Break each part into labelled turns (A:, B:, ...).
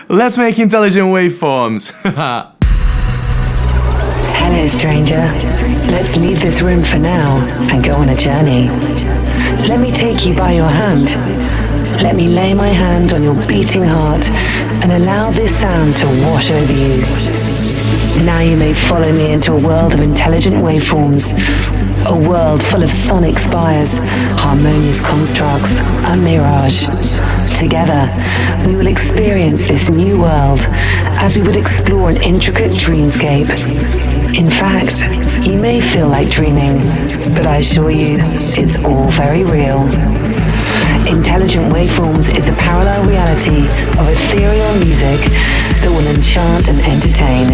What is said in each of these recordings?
A: Let's make intelligent waveforms.
B: Hello, stranger. Let's leave this room for now and go on a journey. Let me take you by your hand. Let me lay my hand on your beating heart and allow this sound to wash over you. Now you may follow me into a world of intelligent waveforms, a world full of sonic spires, harmonious constructs, a mirage. Together, we will experience this new world as we would explore an intricate dreamscape. In fact, you may feel like dreaming, but I assure you, it's all very real. Intelligent Waveforms is a parallel reality of ethereal music that will enchant and entertain.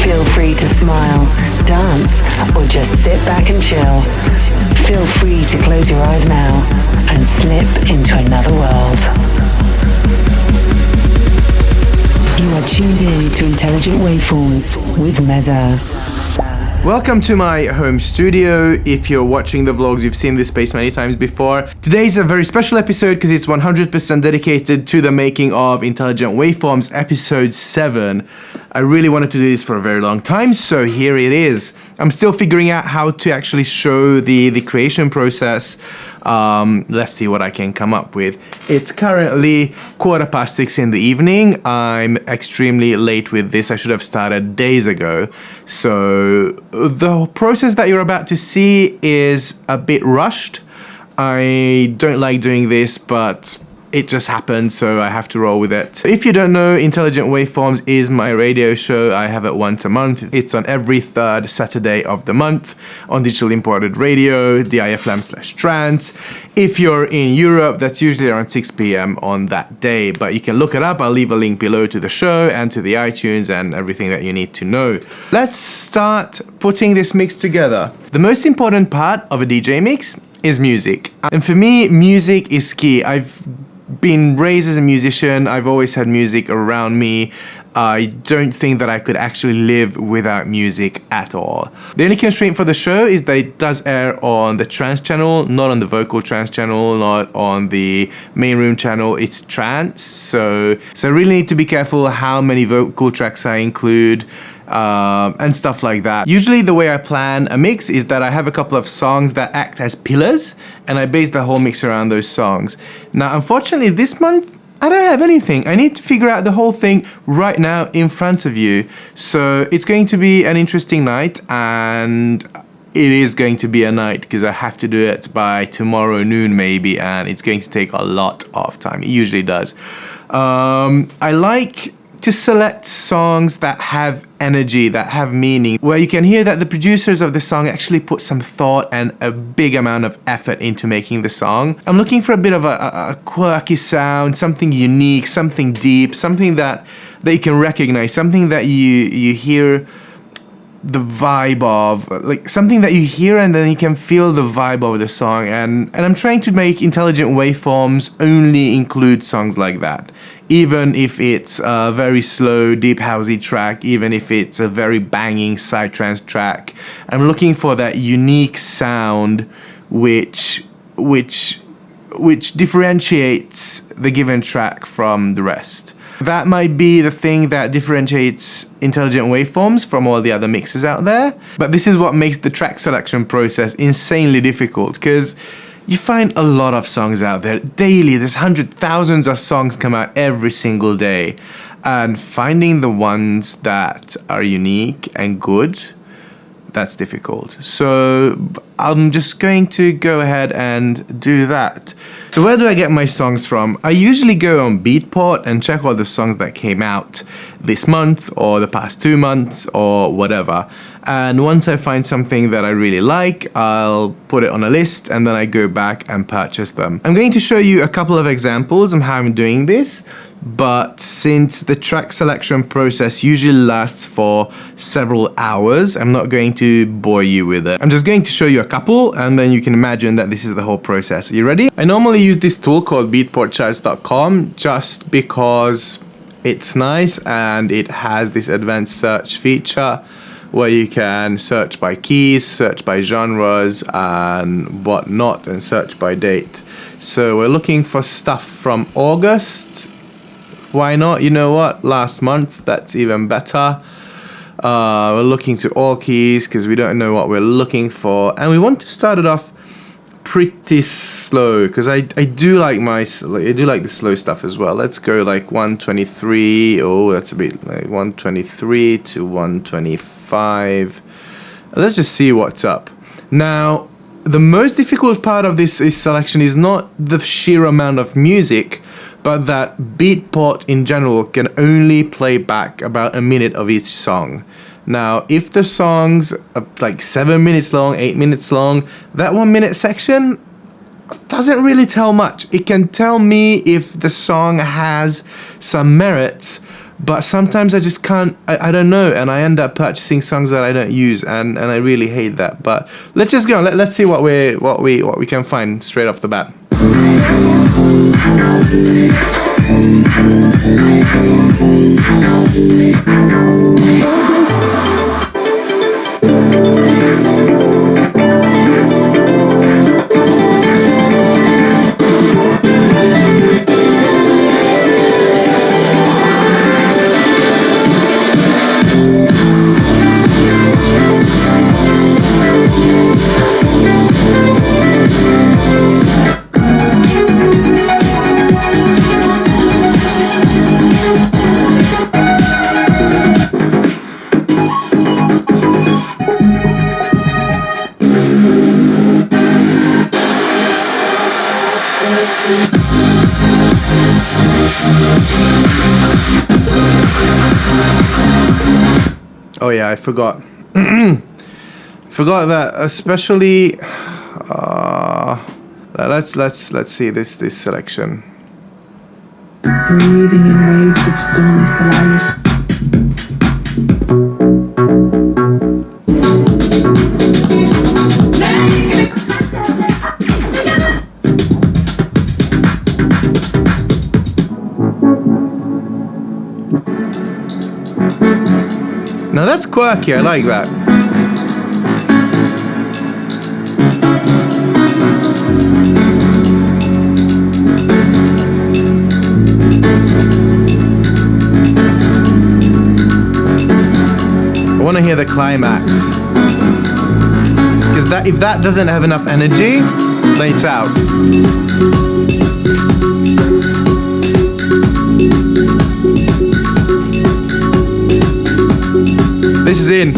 B: Feel free to smile, dance, or just sit back and chill. Feel free to close your eyes now and slip into another world. You are tuned in to Intelligent Waveforms with Meza.
A: Welcome to my home studio. If you're watching the vlogs, you've seen this space many times before. Today's a very special episode because it's 100% dedicated to the making of Intelligent Waveforms episode 7. I really wanted to do this for a very long time, so here it is. I'm still figuring out how to actually show the creation process. Let's see what I can come up with. It's currently 6:15 in the evening. I'm extremely late with this. I should have started days ago. So the process that you're about to see is a bit rushed. I don't like doing this, but it just happened, so I have to roll with it. If you don't know, Intelligent Waveforms is my radio show. I have it once a month. It's on every third Saturday of the month on digital imported radio, DIFLAM/trance. If you're in Europe, that's usually around 6 p.m. on that day, but you can look it up. I'll leave a link below to the show and to the iTunes and everything that you need to know. Let's start putting this mix together. The most important part of a DJ mix is music. And for me, music is key. I've been raised as a musician. I've always had music around me. I don't think that I could actually live without music at all. The only constraint for the show is that it does air on the trance channel, not on the vocal trance channel, not on the main room channel. It's trance, so I really need to be careful how many vocal tracks I include. And stuff like that. Usually the way I plan a mix is that I have a couple of songs that act as pillars and I base the whole mix around those songs. Now, unfortunately, this month, I don't have anything. I need to figure out the whole thing right now in front of you. So it's going to be an interesting night, and it is going to be a night because I have to do it by tomorrow noon maybe, and it's going to take a lot of time. It usually does. I like to select songs that have energy, that have meaning, where you can hear that the producers of the song actually put some thought and a big amount of effort into making the song. I'm looking for a bit of a quirky sound, something unique, something deep, something that you can recognize, something that you hear the vibe of, like something that you hear and then you can feel the vibe of the song. And I'm trying to make Intelligent Waveforms only include songs like that. Even if it's a very slow, deep housey track, even if it's a very banging psytrance track, I'm looking for that unique sound which differentiates the given track from the rest. That might be the thing that differentiates Intelligent Waveforms from all the other mixes out there. But this is what makes the track selection process insanely difficult, because you find a lot of songs out there daily. There's thousands of songs come out every single day. And finding the ones that are unique and good, that's difficult. So I'm just going to go ahead and do that. So where do I get my songs from? I usually go on Beatport and check all the songs that came out this month or the past 2 months or whatever. And once I find something that I really like, I'll put it on a list and then I go back and purchase them. I'm going to show you a couple of examples of how I'm doing this. But since the track selection process usually lasts for several hours, I'm not going to bore you with it. I'm just going to show you a couple and then you can imagine that this is the whole process. Are you ready? I normally use this tool called beatportcharts.com just because it's nice and it has this advanced search feature where you can search by keys, search by genres and whatnot, and search by date. So we're looking for stuff from August. why not? You know what? Last month, that's even better. We're looking to all keys because we don't know what we're looking for, and we want to start it off pretty slow because I do like the slow stuff as well. Let's go like 123. Oh, that's a bit like 123 to 125. Let's just see what's up. Now, the most difficult part of this selection is not the sheer amount of music, but that Beatport in general can only play back about a minute of each song. Now, if the song's like 7 minutes long, 8 minutes long, that 1 minute section doesn't really tell much. It can tell me if the song has some merits, but sometimes I just can't, I don't know, and I end up purchasing songs that I don't use, and I really hate that. But let's just go on. Let's see what we can find straight off the bat. Oh yeah, I forgot. Forgot that, especially. Let's see this selection.
C: Breathing in waves of stormy silence.
A: Now that's quirky, I like that. I want to hear the climax. Because if that doesn't have enough energy, then it's out. This is in.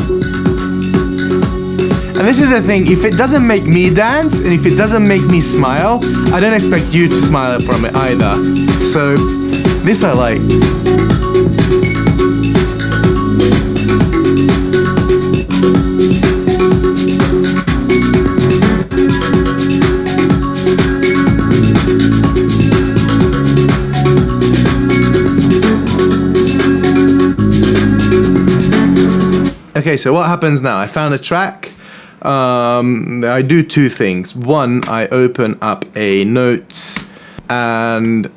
A: And this is the thing, if it doesn't make me dance, and if it doesn't make me smile, I don't expect you to smile from it either. So, this I like. Okay, so what happens now? I found a track. I do two things. One, I open up a notes and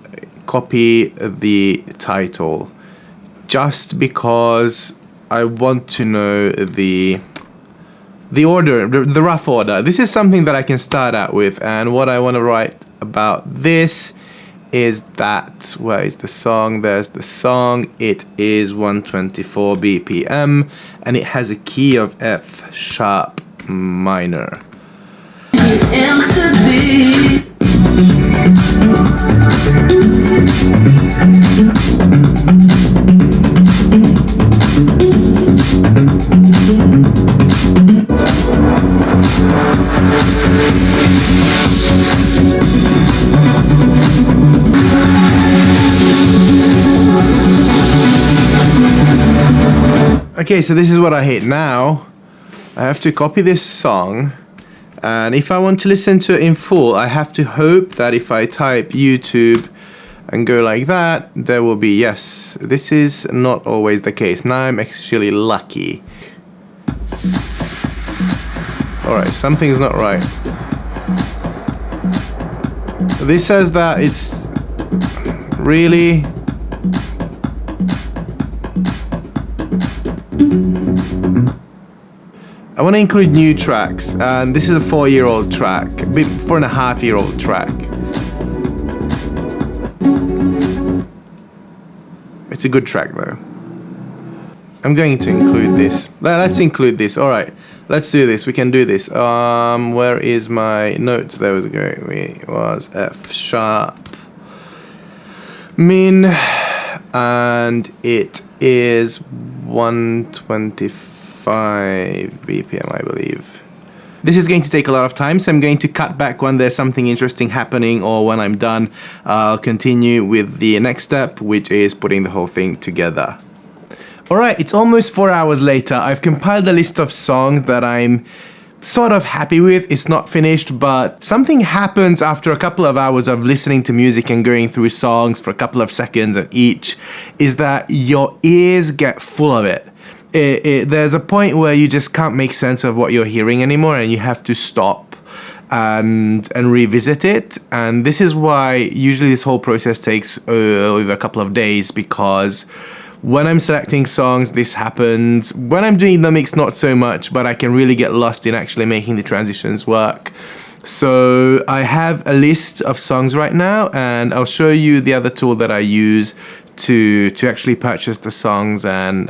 A: copy the title, just because I want to know the order, the rough order. This is something that I can start out with, and what I want to write about this is that, where is the song? There's the song. It is 124 BPM, and it has a key of F sharp minor. Okay, so this is what I hit now. I have to copy this song, and if I want to listen to it in full, I have to hope that if I type YouTube and go like that, there will be, yes, this is not always the case. Now I'm actually lucky. Alright, something's not right. This says that it's really... I want to include new tracks, and this is a 4-year-old track, 4.5-year-old track. It's a good track though. I'm going to include this. Let's include this. All right, let's do this. We can do this. Where is my notes? There was going. It was F sharp min, and it is 125 BPM, I believe. This is going to take a lot of time, so I'm going to cut back when there's something interesting happening, or when I'm done. I'll continue with the next step, which is putting the whole thing together. Alright, it's almost 4 hours later. I've compiled a list of songs that I'm sort of happy with. It's not finished, but something happens after a couple of hours of listening to music and going through songs for a couple of seconds at each, is that your ears get full of it. There's a point where you just can't make sense of what you're hearing anymore, and you have to stop and revisit it. And this is why usually this whole process takes over a couple of days, because when I'm selecting songs, this happens. When I'm doing the mix, not so much, but I can really get lost in actually making the transitions work. So I have a list of songs right now, and I'll show you the other tool that I use to actually purchase the songs and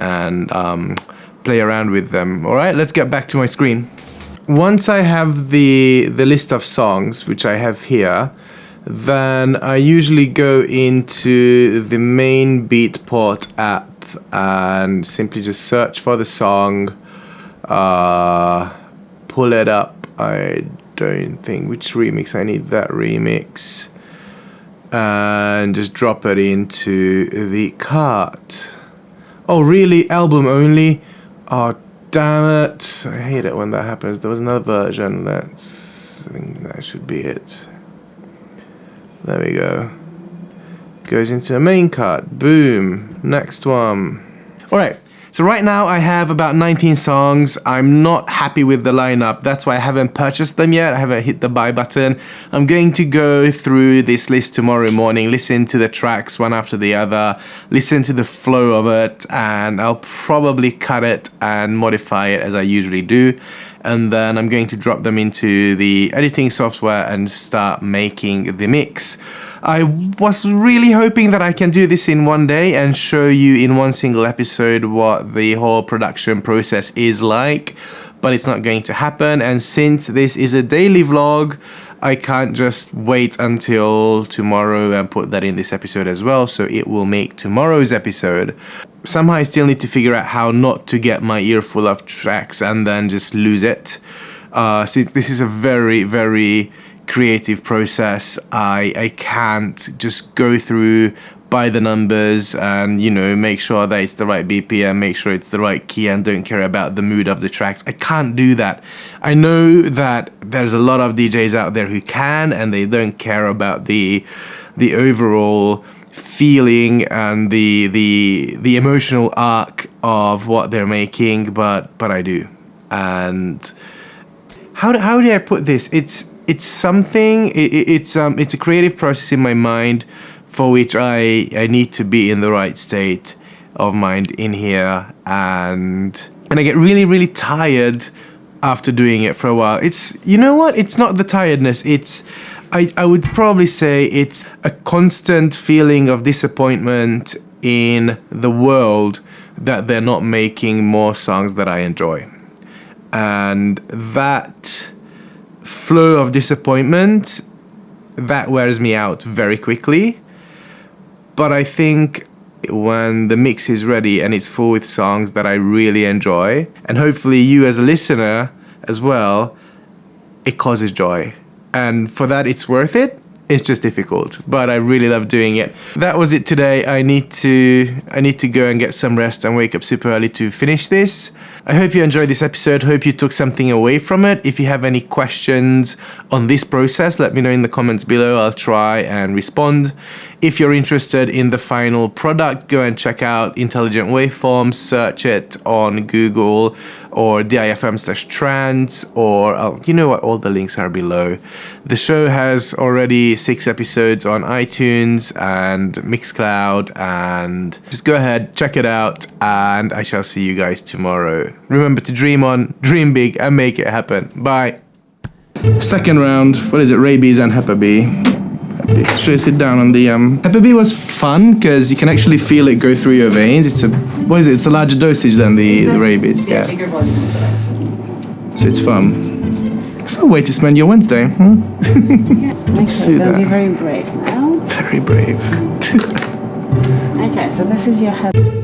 A: play around with them. All right, let's get back to my screen. Once I have the list of songs, which I have here, then I usually go into the main Beatport app and simply just search for the song, pull it up. I don't think which remix. I need that remix, and just drop it into the cart. Oh really? Album only? Oh damn it, I hate it when that happens. There was another version. I think that should be it. There we go. Goes into a main cart. Boom. Next one. Alright, so right now I have about 19 songs. I'm not happy with the lineup. That's why I haven't purchased them yet. I haven't hit the buy button. I'm going to go through this list tomorrow morning, listen to the tracks one after the other, listen to the flow of it, and I'll probably cut it and modify it as I usually do. And then I'm going to drop them into the editing software and start making the mix. I was really hoping that I can do this in one day and show you in one single episode what the whole production process is like, but it's not going to happen. And since this is a daily vlog, I can't just wait until tomorrow and put that in this episode as well, so it will make tomorrow's episode. Somehow I still need to figure out how not to get my ear full of tracks and then just lose it. Since this is a very, very creative process, I can't just go through by the numbers and, you know, make sure that it's the right BPM, make sure it's the right key, and don't care about the mood of the tracks. I can't do that. I know that there's a lot of DJs out there who can, and they don't care about the overall feeling and the emotional arc of what they're making, but I do. And how do I put this? It's something. It's a creative process in my mind, for which I need to be in the right state of mind in here, and I get really, really tired after doing it for a while. It's, you know what? It's not the tiredness. It's, I would probably say it's a constant feeling of disappointment in the world that they're not making more songs that I enjoy. And that flow of disappointment, that wears me out very quickly. But I think when the mix is ready and it's full with songs that I really enjoy, and hopefully you as a listener as well, it causes joy. And for that, it's worth it. It's just difficult, but I really love doing it. That was it today. I need to go and get some rest and wake up super early to finish this. I hope you enjoyed this episode. Hope you took something away from it. If you have any questions on this process, let me know in the comments below. I'll try and respond. If you're interested in the final product, go and check out Intelligent Waveforms. Search it on Google or DIFM/trans, or you know what, all the links are below. The show has already 6 episodes on iTunes and Mixcloud, and just go ahead, check it out, and I shall see you guys tomorrow. Remember to dream on, dream big, and make it happen. Bye. Second round. What is it? Rabies and Hepa B. Please, should I sit down on the Pepper Bee was fun because you can actually feel it go through your veins. It's a what is it? It's a larger dosage than the rabies. Yeah.
D: Bigger volume of drugs.
A: So it's fun. It's a way to spend your Wednesday. Huh?
D: Let's
A: do
D: Don't
A: that.
D: be very brave now.
A: Very brave.
D: Okay, so this is your head.